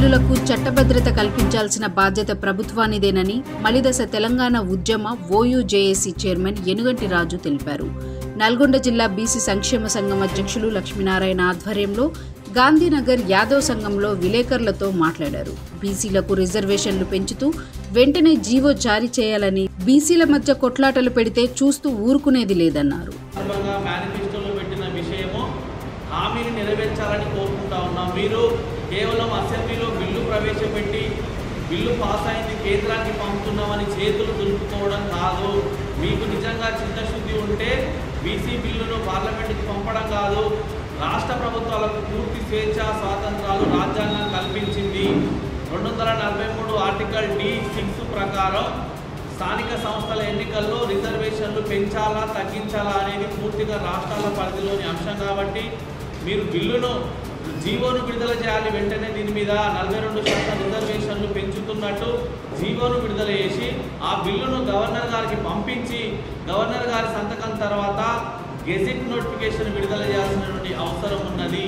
బిల్లులకు చట్టభద్రత కల్పించాల్సిన బాధ్యత ప్రభుత్వానిదేనని మలిదశ తెలంగాణ ఉద్యమ ఓయూజేఏసీ చైర్మన్ యనుగంటి రాజు తెలిపారు. నల్గొండ జిల్లా బీసీ సంక్షేమ సంఘం అధ్యక్షులు లక్ష్మీనారాయణ ఆధ్వర్యంలో గాంధీనగర్ యాదవ్ సంఘంలో విలేకరులతో మాట్లాడారు. బీసీలకు రిజర్వేషన్లు పెంచుతూ వెంటనే జీవో జారీ చేయాలని, బీసీల మధ్య కొట్లాటలు పెడితే చూస్తూ ఊరుకునేది లేదన్నారు. హామీని నెరవేర్చాలని కోరుకుంటా ఉన్నాం. మీరు కేవలం అసెంబ్లీలో బిల్లు ప్రవేశపెట్టి బిల్లు పాస్ అయింది కేంద్రానికి పంపుతున్నామని చేతులు దులుపుకోవడం కాదు. మీకు నిజంగా చిత్తశుద్ధి ఉంటే బీసీ బిల్లును పార్లమెంటుకి పంపడం కాదు. రాష్ట్ర ప్రభుత్వాలకు పూర్తి స్వేచ్ఛ స్వాతంత్రాలు రాజ్యాంగం కల్పించింది. 243 ఆర్టికల్ D6 ప్రకారం స్థానిక సంస్థల ఎన్నికల్లో రిజర్వేషన్లు పెంచాలా తగ్గించాలా అనేది పూర్తిగా రాష్ట్రాల పరిధిలోని అంశం కాబట్టి మీరు బిల్లును జీవోను విడుదల చేయాలి. వెంటనే దీని మీద 42% రిజర్వేషన్లు పెంచుతున్నట్టు జీవోను విడుదల చేసి ఆ బిల్లును గవర్నర్ గారికి పంపించి గవర్నర్ గారి సంతకం తర్వాత గెజిట్ నోటిఫికేషన్ విడుదల చేయాల్సినటువంటి అవసరం ఉన్నది.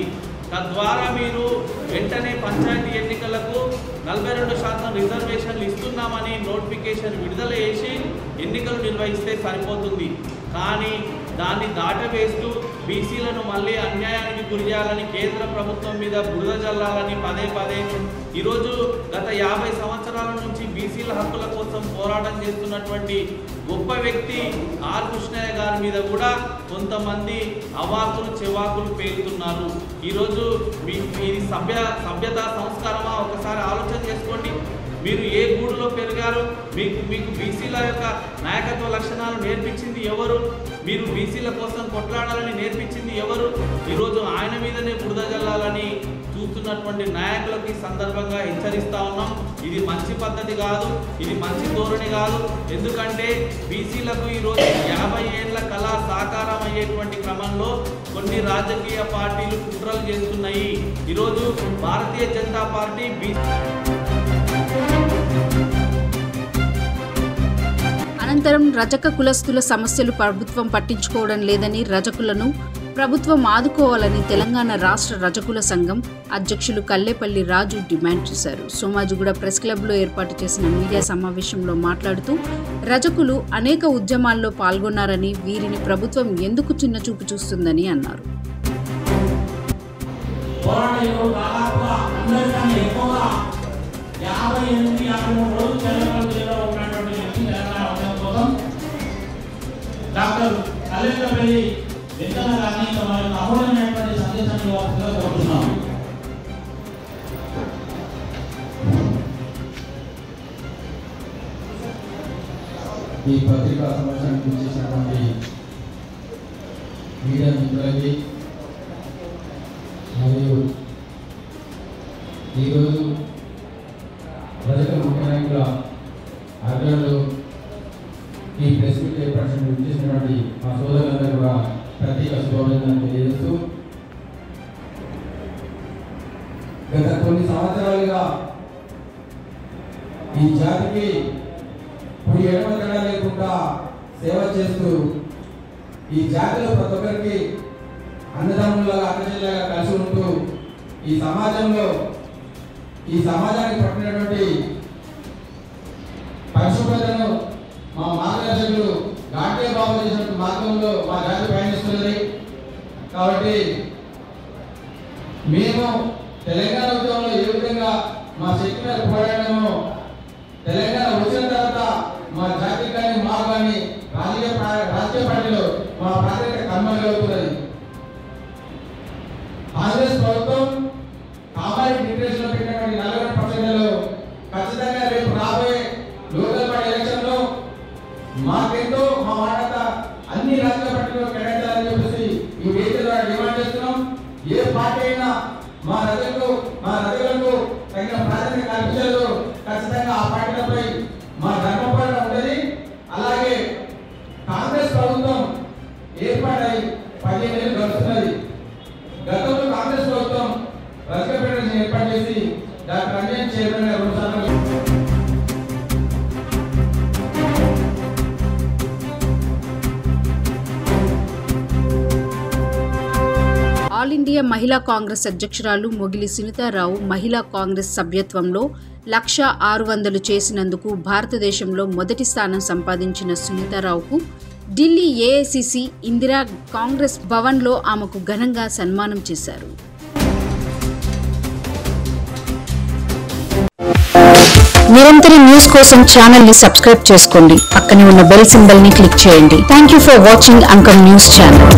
తద్వారా మీరు వెంటనే పంచాయతీ ఎన్నికలకు 42% రిజర్వేషన్లు ఇస్తున్నామని నోటిఫికేషన్ విడుదల చేసి ఎన్నికలు నిర్వహిస్తే సరిపోతుంది. కానీ దాన్ని దాటవేస్తూ బీసీలను మళ్ళీ అన్యాయానికి గురి చేయాలని, కేంద్ర ప్రభుత్వం మీద బురద జల్లాలని పదే ఈరోజు గత 50 సంవత్సరాల నుంచి బీసీల హక్కుల కోసం పోరాటం చేస్తున్నటువంటి గొప్ప వ్యక్తి ఆర్ కృష్ణయ్య గారి మీద కూడా కొంతమంది అవాకులు చెవాకులు పేలుతున్నారు. ఈరోజు ఇది సభ్యత సంస్కారమా? ఒకసారి ఆలోచన చేసుకోండి. మీరు ఏ గూడులో పెరిగారు? మీకు బీసీల యొక్క నాయకత్వ లక్షణాలు నేర్పించింది ఎవరు? మీరు బీసీల కోసం కొట్లాడాలని నేర్పించింది ఎవరు? ఈరోజు ఆయన మీదనే బురద జల్లాలని చూస్తున్నటువంటి నాయకులకి సందర్భంగా హెచ్చరిస్తా ఉన్నాం. ఇది మంచి పద్ధతి కాదు, ఇది మంచి ధోరణి కాదు. ఎందుకంటే బీసీలకు ఈరోజు 50 ఏళ్ల కళ సాకారం అయ్యేటువంటి క్రమంలో కొన్ని రాజకీయ పార్టీలు కుట్రలు చేస్తున్నాయి. ఈరోజు భారతీయ జనతా పార్టీ అనంతరం రజక కులస్తుల సమస్యలు ప్రభుత్వం పట్టించుకోవడం లేదని, రజకులను ప్రభుత్వం ఆదుకోవాలని తెలంగాణ రాష్ట్ర రజకుల సంఘం అధ్యక్షులు కల్లేపల్లి రాజు డిమాండ్ చేశారు. సోమాజిగూడ ప్రెస్ క్లబ్లో ఏర్పాటు చేసిన మీడియా సమావేశంలో మాట్లాడుతూ రజకులు అనేక ఉద్యమాల్లో పాల్గొన్నారని, వీరిని ప్రభుత్వం ఎందుకు చిన్నచూపు చూస్తుందని అన్నారు. డాక్టర్ కల్లేపల్లి వెంకన్న గారిని అమూల్యమైనటువంటి సందేశాన్ని ఇవ్వాల్సిందిగా కోరుతున్నాం. ఈ పత్రికా సమావేశానికి చేసినటువంటి మీడియా మిత్రులకి మరియు ఈరోజు రజక ముఖ్య నాయకుల ఆధ్వర్యంలో ఈ ప్రెస్ మీట్ ఏర్పాటు చేసినటువంటి మా సోదరులందరూ కూడా ప్రత్యేక శుభాభినందనలు తెలియజేస్తూ, గత కొన్ని సంవత్సరాలుగా ఈ జాతికి ఇప్పుడు ఎడమతడా లేకుండా సేవ చేస్తూ ఈ జాతిలో ప్రతి ఒక్కరికి అన్నదమ్ములుగా అక్కచెల్లెలుగా కలిసి ఉంటూ ఈ సమాజానికి పట్టినటువంటి పరిశుభ్రతను మా మార్గదర్శకులు గాంధీ బాబు చేసిన మార్గంలో మా జాతి పయనిస్తున్నది. కాబట్టి మేము తెలంగాణ ఉద్యమంలో ఏ విధంగా మా శక్తి మీద పోరాడమో, తెలంగాణ వచ్చిన తర్వాత మా జాతి కానీ మా కానీ రాజకీయ పార్టీలో మా ప్రాధాన్యత కనుమరుగవుతున్నది. కాంగ్రెస్ ప్రభుత్వం కామారెడ్డి డిక్లరేషన్లో పెట్టినటువంటి 40% ఖచ్చితంగా రేపు రాబోయే లోకల్ బాడీ ఎలక్షన్లో మాకెంతో మా వాడత అన్ని రాజకీయ పార్టీలో కేటాయించాలని చెప్పేసి ఈ వేదిక ద్వారా డిమాండ్ చేస్తున్నాం. ఏ పార్టీ అయినా మా రజకులకు తగిన ప్రాధాన్యత కల్పించలేదు, ఖచ్చితంగా ఆ పార్టీలపై మా ధర్మపోరాటం ఉండేది. అలాగే కాంగ్రెస్ ప్రభుత్వం ఏర్పాటై 15 ఏళ్ళు గడుస్తున్నది. గతంలో కాంగ్రెస్ ప్రభుత్వం రజక ఫెడరేషన్ ఏర్పాటు చేసి డాక్టర్ రంజన్ చైర్మన్ 2 సార్లు ఆల్ ఇండియా మహిళా కాంగ్రెస్ అధ్యక్షురాలు మొగిలి సునీతారావు మహిళా కాంగ్రెస్ సభ్యత్వంలో 1,600 చేసినందుకు భారతదేశంలో మొదటి స్థానం సంపాదించిన సునీతారావుకు ఢిల్లీ ఏఐసిసి ఇందిరా కాంగ్రెస్ భవన్లో ఆమెకు ఘనంగా సన్మానం చేశారు. నిరంతర న్యూస్ కోసం ఛానల్ ని సబ్స్క్రైబ్ చేసుకోండి. పక్కనే ఉన్న బెల్ సింబల్ ని క్లిక్ చేయండి. Thank you for watching Ankam news channel.